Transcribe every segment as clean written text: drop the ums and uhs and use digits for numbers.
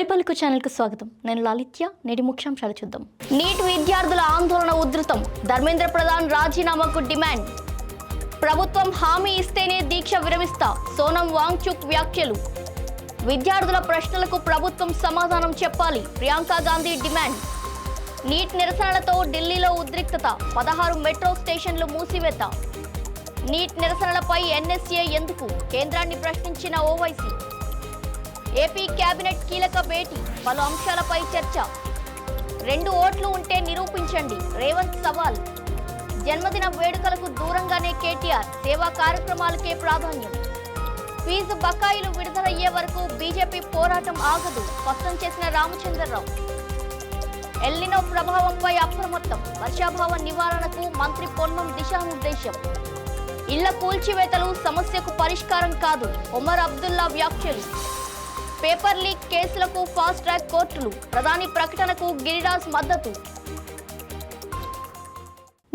తొలి పలుకు ఛానల్కు స్వాగతం. నేను లలిత్య. నేటి ముఖ్యాంశాలు చూద్దాం. నీట్ విద్యార్థుల ఆందోళన ఉధృతం. ధర్మేంద్ర ప్రధాన్ రాజీనామాకు డిమాండ్. ప్రభుత్వం హామీ ఇస్తేనే దీక్ష విరమిస్తా. సోనం వాంగ్చుక్ వ్యాఖ్యలు. విద్యార్థుల ప్రశ్నలకు ప్రభుత్వం సమాధానం చెప్పాలి. ప్రియాంక గాంధీ డిమాండ్. నీట్ నిరసనలతో ఢిల్లీలో ఉద్రిక్తత. 16 మెట్రో స్టేషన్లు మూసివేత. నీట్ నిరసనలపై ఎన్ఎస్ఏ ఎందుకు? కేంద్రాన్ని ప్రశ్నించిన ఓవైసీ. ఏపీ కేబినెట్ కీలక భేటీ. పలు అంశాలపై చర్చ. 2 ఓట్లు ఉంటే నిరూపించండి. రేవంత్ సవాల్. జన్మదిన వేడుకలకు దూరంగానే కేటీఆర్. సేవా కార్యక్రమాలకే ప్రాధాన్యం. ఫీజు బకాయిలు విడుదలయ్యే వరకు బీజేపీ పోరాటం ఆగదు స్పష్టం చేసిన రామచంద్రరావు. ఎల్నినో ప్రభావంపై అప్రమత్తం. వర్షాభావ నివారణకు మంత్రి పొన్నం దిశానిర్దేశం. ఇళ్ల కూల్చివేతలు సమస్యకు పరిష్కారం కాదు. ఒమర్ అబ్దుల్లా వ్యాఖ్యలు. పేపర్ లీక్ కేసులకు ఫాస్ట్ ట్రాక్ కోర్టులు. ప్రధాని ప్రకటనకు గిరిరాజ్ మద్దతు.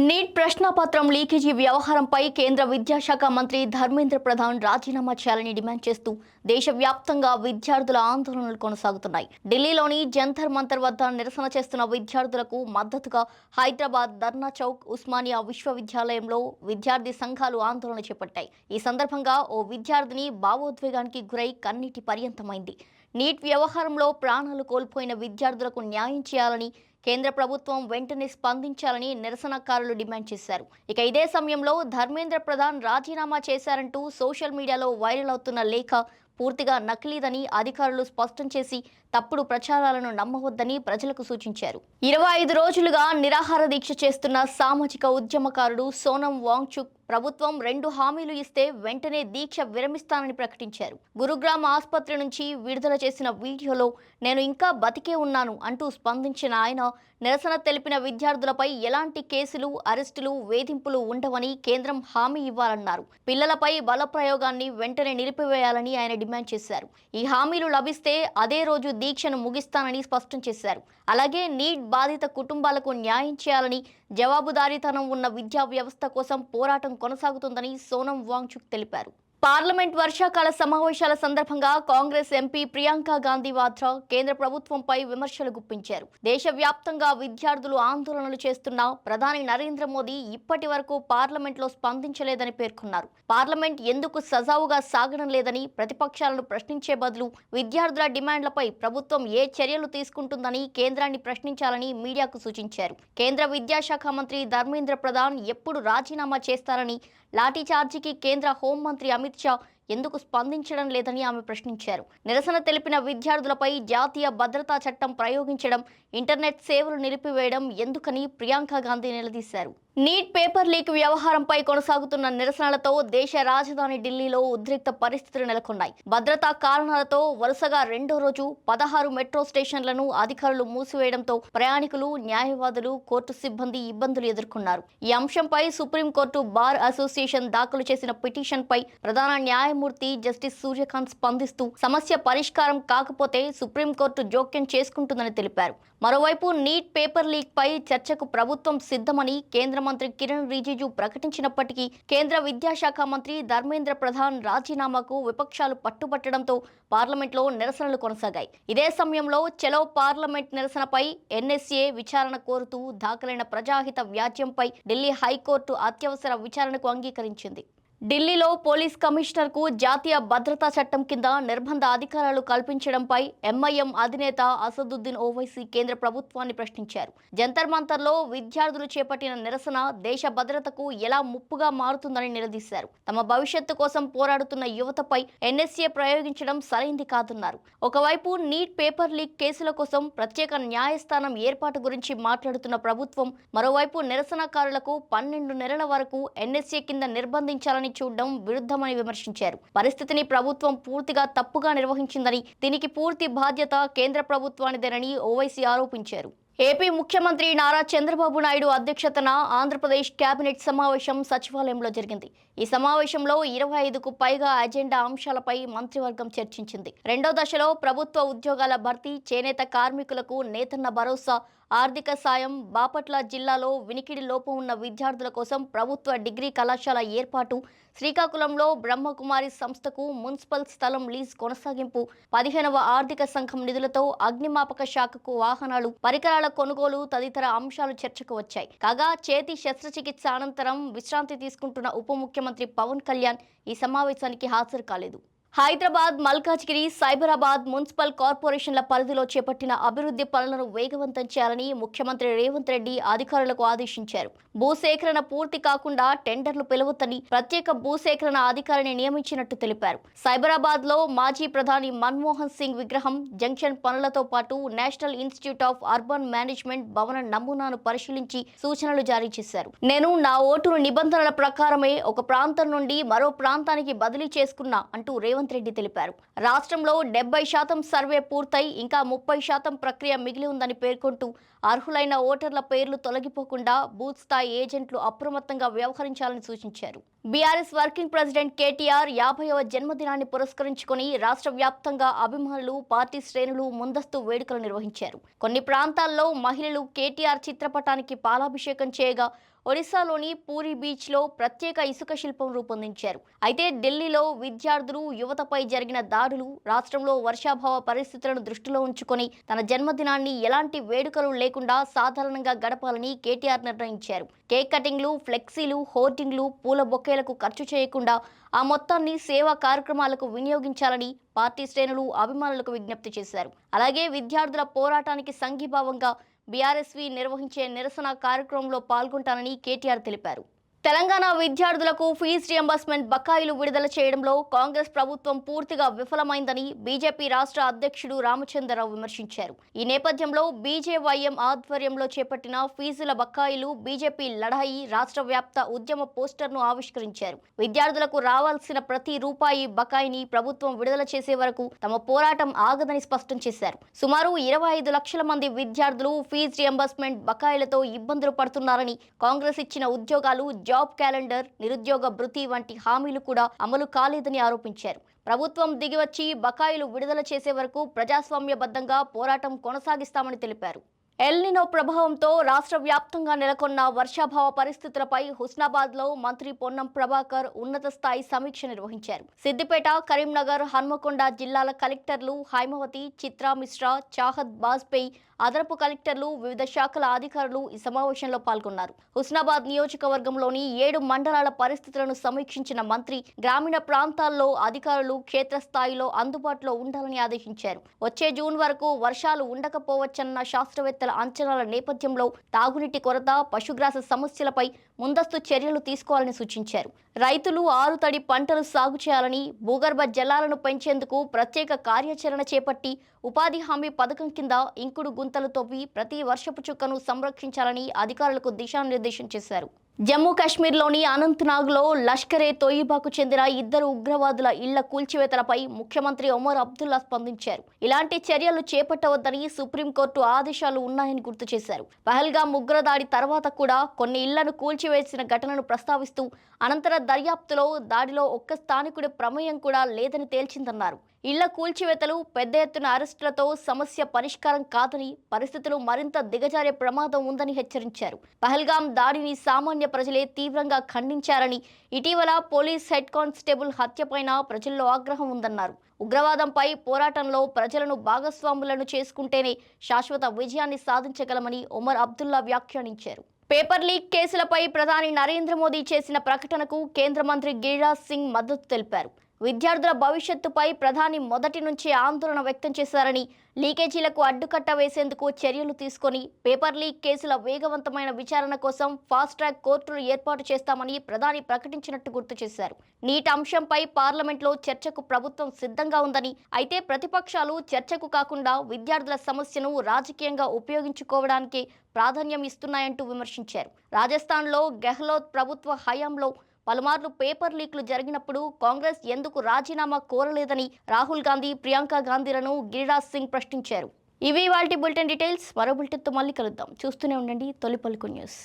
నీట్ ప్రశ్నాపత్రం లీకేజీ వ్యవహారంపై కేంద్ర విద్యాశాఖ మంత్రి ధర్మేంద్ర ప్రధాన్ రాజీనామా చేయాలని డిమాండ్ చేస్తూ దేశవ్యాప్తంగా విద్యార్థుల ఆందోళనలు కొనసాగుతున్నాయి. ఢిల్లీలోని జంతర్ మంతర్ వద్ద నిరసన చేస్తున్న విద్యార్థులకు మద్దతుగా హైదరాబాద్ ధర్నా చౌక్, ఉస్మానియా విశ్వవిద్యాలయంలో విద్యార్థి సంఘాలు ఆందోళన చేపట్టాయి. ఈ సందర్భంగా ఓ విద్యార్థిని భావోద్వేగానికి గురై కన్నీటి పర్యంతమైంది. నీట్ వ్యవహారంలో ప్రాణాలు కోల్పోయిన విద్యార్థులకు న్యాయం చేయాలని, కేంద్ర ప్రభుత్వం వెంటనే స్పందించాలని నిరసనకారులు డిమాండ్ చేశారు. ఇక ఇదే సమయంలో ధర్మేంద్ర ప్రధాన్ రాజీనామా చేశారంటూ సోషల్ మీడియాలో వైరల్ అవుతున్న లేఖ పూర్తిగా నకిలీదని అధికారులు స్పష్టం చేసి తప్పుడు ప్రచారాలను నమ్మవద్దని ప్రజలకు సూచించారు. 25 రోజులుగా నిరాహార దీక్ష చేస్తున్న సామాజిక ఉద్యమకారుడు సోనం వాంగ్చుక్ ప్రభుత్వం 2 హామీలు ఇస్తే వెంటనే దీక్ష విరమిస్తానని ప్రకటించారు. గురుగ్రామ్ ఆసుపత్రి నుంచి విడుదల చేసిన వీడియోలో నేను ఇంకా బతికే ఉన్నాను అంటూ స్పందించిన ఆయన నిరసన తెలిపిన విద్యార్థులపై ఎలాంటి కేసులు, అరెస్టులు, వేధింపులు ఉండవని కేంద్రం హామీ ఇవ్వాలన్నారు. పిల్లలపై బలప్రయోగాన్ని వెంటనే నిలిపివేయాలని ఆయన డిమాండ్ చేశారు. ఈ హామీలు లభిస్తే అదే రోజు దీక్షను ముగిస్తానని స్పష్టం చేశారు. అలాగే నీట్ బాధిత కుటుంబాలకు న్యాయం చేయాలని, జవాబుదారీతనం ఉన్న విద్యా వ్యవస్థ కోసం పోరాటం కొనసాగుతుందని సోనం వాంగ్చుక్ తెలిపారు. పార్లమెంట్ వర్షాకాల సమావేశాల సందర్భంగా కాంగ్రెస్ ఎంపీ ప్రియాంక గాంధీ వాద్రా కేంద్ర ప్రభుత్వంపై విమర్శలు గుప్పించారు. దేశవ్యాప్తంగా విద్యార్థులు ఆందోళనలు చేస్తున్నా ప్రధాని నరేంద్ర మోదీ ఇప్పటి వరకు పార్లమెంట్లో స్పందించలేదని పేర్కొన్నారు. పార్లమెంట్ ఎందుకు సజావుగా సాగడం లేదని, ప్రతిపక్షాలను ప్రశ్నించే బదులు విద్యార్థుల డిమాండ్లపై ప్రభుత్వం ఏ చర్యలు తీసుకుంటుందని కేంద్రాన్ని ప్రశ్నించాలని మీడియాకు సూచించారు. కేంద్ర విద్యాశాఖ మంత్రి ధర్మేంద్ర ప్రధాన్ ఎప్పుడు రాజీనామా చేస్తారని, లాఠీచార్జీకి కేంద్ర హోంమంత్రి అమిత్ షా ఎందుకు స్పందించడం లేదని ఆమె ప్రశ్నించారు. నిరసన తెలిపిన విద్యార్థులపై జాతీయ భద్రతా చట్టం ప్రయోగించడం, ఇంటర్నెట్ సేవలు నిలిపివేయడం ఎందుకని ప్రియాంక గాంధీ నిలదీశారు. నీట్ పేపర్ లీక్ వ్యవహారంపై కొనసాగుతున్న నిరసనలతో దేశ రాజధాని ఢిల్లీలో ఉద్రిక్త పరిస్థితులు నెలకొన్నాయి. భద్రతా కారణాలతో వరుసగా 2వ రోజు 16 మెట్రో స్టేషన్లను అధికారులు మూసివేయడంతో ప్రయాణికులు, న్యాయవాదులు, కోర్టు సిబ్బంది ఇబ్బందులు ఎదుర్కొన్నారు. ఈ అంశంపై సుప్రీంకోర్టు బార్ అసోసియేషన్ దాఖలు చేసిన పిటిషన్పై ప్రధాన న్యాయమూర్తి జస్టిస్ సూర్యకాంత్ స్పందిస్తూ సమస్య పరిష్కారం కాకపోతే సుప్రీంకోర్టు జోక్యం చేసుకుంటుందని తెలిపారు. మరోవైపు నీట్ పేపర్ లీక్ పై చర్చకు ప్రభుత్వం సిద్ధమని కేంద్ర మంత్రి కిరణ్ రిజిజు ప్రకటించినప్పటికీ కేంద్ర విద్యాశాఖ మంత్రి ధర్మేంద్ర ప్రధాన్ రాజీనామాకు విపక్షాలు పట్టుబట్టడంతో పార్లమెంట్లో నిరసనలు కొనసాగాయి. ఇదే సమయంలో చలో పార్లమెంట్ నిరసనపై ఎన్ఎస్ఏ విచారణ కోరుతూ దాఖలైన ప్రజాహిత వ్యాజ్యంపై ఢిల్లీ హైకోర్టు అత్యవసర విచారణకు అంగీకరించింది. ఢిల్లీలో పోలీస్ కమిషనర్కు జాతీయ భద్రతా చట్టం కింద నిర్బంధ అధికారాలు కల్పించడంపై ఎంఐఎం అధినేత అసదుద్దీన్ ఓవైసీ కేంద్ర ప్రభుత్వాన్ని ప్రశ్నించారు. జంతర్ మంతర్లో విద్యార్థులు చేపట్టిన నిరసన దేశ భద్రతకు ఎలా ముప్పుగా మారుతుందని నిలదీశారు. తమ భవిష్యత్తు కోసం పోరాడుతున్న యువతపై ఎన్ఎస్ఏ ప్రయోగించడం సరైంది కాదన్నారు. ఒకవైపు నీట్ పేపర్ లీక్ కేసుల కోసం ప్రత్యేక న్యాయస్థానం ఏర్పాటు గురించి మాట్లాడుతున్న ప్రభుత్వం, మరోవైపు నిరసనకారులకు 12 నెలల వరకు ఎన్ఎస్ఏ కింద నిర్బంధించాలని చూడడం విరుద్ధమని విమర్శించారు. పరిస్థితిని ప్రభుత్వం పూర్తిగా తప్పుగా నిర్వహించిందని, దీనికి పూర్తి బాధ్యత కేంద్ర ప్రభుత్వానిదేనని ఓవైసీ ఆరోపించారు. ఏపీ ముఖ్యమంత్రి నారా చంద్రబాబు నాయుడు అధ్యక్షతన ఆంధ్రప్రదేశ్ కేబినెట్ సమావేశం సచివాలయంలో జరిగింది. ఈ సమావేశంలో 25కు పైగా అజెండా అంశాలపై మంత్రివర్గం చర్చించింది. 2వ దశలో ప్రభుత్వ ఉద్యోగాల భర్తీ, చేనేత కార్మికులకు నేతన్న భరోసా, ఆర్థిక సాయం, బాపట్ల జిల్లాలో వినికిడి లోపం ఉన్న విద్యార్థుల కోసం ప్రభుత్వ డిగ్రీ కళాశాల ఏర్పాటు, శ్రీకాకుళంలో బ్రహ్మకుమారి సంస్థకు మున్సిపల్ స్థలం లీజ్ కొనసాగింపు, 15వ ఆర్థిక సంఘం నిధులతో అగ్నిమాపక శాఖకు వాహనాలు, పరికరాల కొనుగోలు తదితర అంశాలు చర్చకు వచ్చాయి. కాగా చేతి శస్త్రచికిత్స అనంతరం విశ్రాంతి తీసుకుంటున్న ఉప ముఖ్యమంత్రి పవన్ కళ్యాణ్ ఈ సమావేశానికి హాజరు కాలేదు. హైదరాబాద్, మల్కాజ్గిరి, సైబరాబాద్ మున్సిపల్ కార్పొరేషన్ల పరిధిలో చేపట్టిన అభివృద్ధి పనులను వేగవంతం చేయాలని ముఖ్యమంత్రి రేవంత్ రెడ్డి అధికారులకు ఆదేశించారు. భూసేకరణ పూర్తి కాకుండా టెండర్లు పిలవొద్దని ప్రత్యేక భూసేకరణ అధికారిని నియమించినట్టు తెలిపారు. సైబరాబాద్ లో మాజీ ప్రధాని మన్మోహన్ సింగ్ విగ్రహం, జంక్షన్ పనులతో పాటు national institute of urban management భవన నమూనాను పరిశీలించి సూచనలు జారీ చేశారు. నేను నా ఓటును నిబంధనల ప్రకారమే ఒక ప్రాంతం నుండి మరో ప్రాంతానికి బదిలీ చేసుకున్నా అంటూ రేవంత్ రెడ్డి తెలిపారు. రాష్ట్రంలో 70% సర్వే పూర్తయి ఇంకా 30% ప్రక్రియ మిగిలి ఉందని పేర్కొంటూ అర్హులైన ఓటర్ల పేర్లు తొలగిపోకుండా బూత్ స్థాయి ఏజెంట్లు అప్రమత్తంగా వ్యవహరించాలని సూచించారు. బీఆర్ఎస్ వర్కింగ్ ప్రెసిడెంట్ కేటీఆర్ 50వ జన్మదినాన్ని పురస్కరించుకొని రాష్ట్ర వ్యాప్తంగా అభిమానులు, పార్టీ శ్రేణులు ముందస్తు వేడుకలు నిర్వహించారు. కొన్ని ప్రాంతాల్లో మహిళలు కేటీఆర్ చిత్రపటానికి పాలాభిషేకం చేయగా ఒడిశాలోని పూరి బీచ్లో ప్రత్యేక ఇసుక శిల్పం రూపొందించారు. అయితే ఢిల్లీలో విద్యార్థులు, యువతపై జరిగిన దాడులు, రాష్ట్రంలో వర్షాభావ పరిస్థితులను దృష్టిలో ఉంచుకొని తన జన్మదినాన్ని ఎలాంటి వేడుకలు లేకుండా సాధారణంగా గడపాలని కేటీఆర్ నిర్ణయించారు. కేక్ కటింగ్లు, ఫ్లెక్సీలు, హోర్డింగ్లు, పూల బొకేలకు ఖర్చు చేయకుండా ఆ మొత్తాన్ని సేవా కార్యక్రమాలకు వినియోగించాలని పార్టీ శ్రేణులు అభిమానులకు విజ్ఞప్తి చేశారు. అలాగే విద్యార్థుల పోరాటానికి సంఘీభావంగా బీఆర్ఎస్వి నిర్వహించే నిరసన కార్యక్రమంలో పాల్గొంటానని కేటీఆర్ తెలిపారు. తెలంగాణ విద్యార్థులకు ఫీజు రియంబర్స్మెంట్ బకాయిలు విడుదల చేయడంలో కాంగ్రెస్ ప్రభుత్వం పూర్తిగా విఫలమైందని బీజేపీ రాష్ట్ర అధ్యక్షుడు రామచంద్రరావు విమర్శించారు. ఈ నేపథ్యంలో బీజేవైఎం ఆధ్వర్యంలో చేపట్టిన ఫీజుల బకాయిలు బీజేపీ లడాయి రాష్ట్ర వ్యాప్త ఉద్యమ పోస్టర్ను ఆవిష్కరించారు. విద్యార్థులకు రావాల్సిన ప్రతి రూపాయి బకాయిని ప్రభుత్వం విడుదల చేసే వరకు తమ పోరాటం ఆగదని స్పష్టం చేశారు. సుమారు 25 లక్షల మంది విద్యార్థులు ఫీజు రియంబర్స్మెంట్ బకాయిలతో ఇబ్బందులు పడుతున్నారని, కాంగ్రెస్ ఇచ్చిన ఉద్యోగాలు, జాబ్ క్యాలెండర్, నిరుద్యోగ భృతి వంటి హామీలు కూడా అమలు కాలేదని ఆరోపించారు. ప్రభుత్వం దిగివచ్చి బకాయిలు విడుదల చేసే వరకు ప్రజాస్వామ్యబద్ధంగా పోరాటం కొనసాగిస్తామని తెలిపారు. ఎల్నినో ప్రభావంతో రాష్ట్ర వ్యాప్తంగా నెలకొన్న వర్షాభావ పరిస్థితులపై హుస్నాబాద్లో మంత్రి పొన్నం ప్రభాకర్ ఉన్నత స్థాయి సమీక్ష నిర్వహించారు. సిద్దిపేట, కరీంనగర్, హన్మకొండ జిల్లాల కలెక్టర్లు హైమవతి, చిత్రా మిశ్రా, చాహద్ బాజ్పేయి, అదనపు కలెక్టర్లు, వివిధ శాఖల అధికారులు ఈ సమావేశంలో పాల్గొన్నారు. హుస్నాబాద్ నియోజకవర్గంలోని 7 మండలాల పరిస్థితులను సమీక్షించిన మంత్రి గ్రామీణ ప్రాంతాల్లో అధికారులు క్షేత్రస్థాయిలో అందుబాటులో ఉండాలని ఆదేశించారు. వచ్చే జూన్ వరకు వర్షాలు ఉండకపోవచ్చన్న శాస్త్రవేత్తల అంచనాల నేపథ్యంలో తాగునీటి కొరత, పశుగ్రాస సమస్యలపై ముందస్తు చర్యలు తీసుకోవాలని సూచించారు. రైతులు ఆరుతడి పంటలు సాగు చేయాలని, భూగర్భ జలాలను పెంచేందుకు ప్రత్యేక కార్యాచరణ చేపట్టి ఉపాధి హామీ పథకం కింద ఇంకుడు గుంతలు తవ్వి ప్రతి వర్షపు చుక్కను సంరక్షించాలని అధికారులకు దిశానిర్దేశం చేశారు. జమ్మూ కాశ్మీర్లోని అనంతనాగ్లో లష్కరే తోయిబాకు చెందిన 2 ఉగ్రవాదుల ఇళ్ల కూల్చివేతలపై ముఖ్యమంత్రి ఒమర్ అబ్దుల్లా స్పందించారు. ఇలాంటి చర్యలు చేపట్టవద్దని సుప్రీంకోర్టు ఆదేశాలు ఉన్నాయని గుర్తు చేశారు. పహల్గామ్ ఉగ్రదాడి తర్వాత కూడా కొన్ని ఇళ్లను కూల్చివేసిన ఘటనను ప్రస్తావిస్తూ అనంతర దర్యాప్తులో దాడిలో ఒక్క స్థానికుడి ప్రమేయం కూడా లేదని తేల్చిందన్నారు. ఇళ్ల కూల్చివేతలు, పెద్ద ఎత్తున అరెస్టులతో సమస్య పరిష్కారం కాదని, పరిస్థితులు మరింత దిగజారే ప్రమాదం ఉందని హెచ్చరించారు. పహల్గామ్ దాడిని సామాన్య ప్రజలే తీవ్రంగా ఖండించారని, ఇటీవల పోలీస్ హెడ్ కానిస్టేబుల్ హత్యపైన ప్రజల్లో ఆగ్రహం ఉందన్నారు. ఉగ్రవాదంపై పోరాటంలో ప్రజలను భాగస్వాములను చేసుకుంటేనే శాశ్వత విజయాన్ని సాధించగలమని ఒమర్ అబ్దుల్లా వ్యాఖ్యానించారు. పేపర్ లీక్ కేసులపై ప్రధాని నరేంద్ర మోదీ చేసిన ప్రకటనకు కేంద్ర మంత్రి గిరిరాజ్ సింగ్ మద్దతు తెలిపారు. విద్యార్థుల భవిష్యత్తుపై ప్రధాని మొదటి నుంచి ఆందోళన వ్యక్తం చేశారని, లీకేజీలకు అడ్డుకట్ట వేసేందుకు చర్యలు తీసుకొని పేపర్ లీక్ కేసుల వేగవంతమైన విచారణ కోసం ఫాస్ట్ ట్రాక్ కోర్టులు ఏర్పాటు చేస్తామని ప్రధాని ప్రకటించినట్టు గుర్తు చేశారు. నీట్ అంశంపై పార్లమెంట్లో చర్చకు ప్రభుత్వం సిద్ధంగా ఉందని, అయితే ప్రతిపక్షాలు చర్చకు కాకుండా విద్యార్థుల సమస్యను రాజకీయంగా ఉపయోగించుకోవడానికి ప్రాధాన్యం ఇస్తున్నాయంటూ విమర్శించారు. రాజస్థాన్లో గెహ్లోత్ ప్రభుత్వ హయాంలో పలుమార్లు పేపర్ లీక్లు జరిగినప్పుడు కాంగ్రెస్ ఎందుకు రాజీనామా కోరలేదని రాహుల్ గాంధీ, ప్రియాంక గాంధీలను గిరిరాజ్ సింగ్ ప్రశ్నించారు. ఇవి వాటి బులెటిన్ డీటెయిల్స్. మరో బులెటిన్తో మళ్ళీ కలుద్దాం. చూస్తూనే ఉండండి తొలి పలుకు న్యూస్.